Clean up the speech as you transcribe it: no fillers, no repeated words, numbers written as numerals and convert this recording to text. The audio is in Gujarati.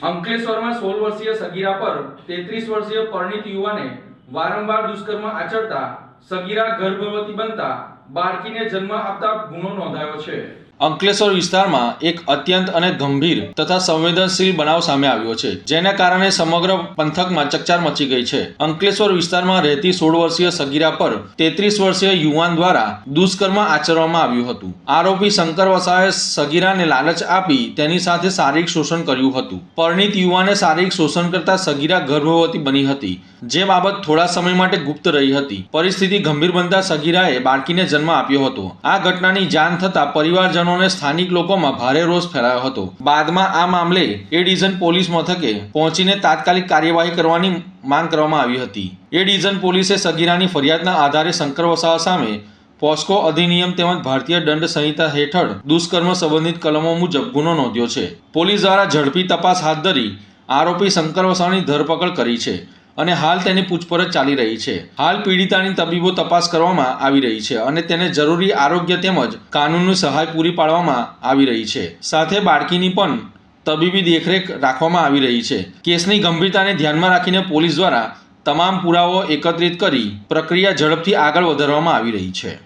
અંકલેશ્વરમાં 16 વર્ષીય સગીરા પર 33 વર્ષીય પરિણીત યુવાને વારંવાર દુષ્કર્મ આચરતા સગીરા ગર્ભવતી બનતા બાળકીને જન્મ આપતા ગુનો નોંધાયો છે। અંકલેશ્વર વિસ્તારમાં એક અત્યંત અને ગંભીર તથા સંવેદનશીલ બનાવ સામે આવ્યો છે, જેના કારણે સમગ્ર પંથકમાં ચકચાર મચી ગઈ છે। અંકલેશ્વર વિસ્તારમાં રહેતી 16 વર્ષીય સગીરા પર 33 વર્ષીય યુવાન દ્વારા દુષ્કર્મ આચરવામાં આવ્યું હતું। આરોપી શંકર વસાવાએ સગીરાને લાલચ આપી તેની સાથે શારીરિક શોષણ કર્યું હતું। પરિણીત યુવાને શારીરિક શોષણ કરતા સગીરા ગર્ભવતી બની હતી, જે બાબત થોડા સમય માટે ગુપ્ત રહી હતી। પરિસ્થિતિ ગંભીર બનતા સગીરાએ બાળકીને જન્મ આપ્યો હતો। આ ઘટનાની જાણ થતાં પરિવારજનો અને સ્થાનિક લોકોમાં ભારે રોષ ફેલાયો હતો। બાદમાં આ મામલે એ ડિવિઝન પોલીસ મથકે પહોંચીને તાત્કાલિક કાર્યવાહી કરવાની માંગ કરવામાં આવી હતી। એ ડિવિઝન પોલીસે સગીરાની ફરિયાદના આધારે શંકર વસાવા સામે પોસ્કો અધિનિયમ તેમજ ભારતીય દંડ સંહિતા હેઠળ દુષ્કર્મ સંબંધિત કલમો મુજબ ગુનો નોંધ્યો છે। પોલીસ દ્વારા ઝડપી તપાસ હાથ ધરી આરોપી શંકર વસાવાની ધરપકડ કરી છે અને હાલ તેની પૂછપરછ ચાલી રહી છે। હાલ પીડિતાની તબીબો તપાસ કરવામાં આવી રહી છે અને તેને જરૂરી આરોગ્ય તેમજ કાનૂની સહાય પૂરી પાડવામાં આવી રહી છે। સાથે બાળકીની પણ તબીબી દેખરેખ રાખવામાં આવી રહી છે। કેસની ગંભીરતાને ધ્યાનમાં રાખીને પોલીસ દ્વારા તમામ પુરાવાઓ એકત્રિત કરી પ્રક્રિયા ઝડપથી આગળ વધારવામાં આવી રહી છે।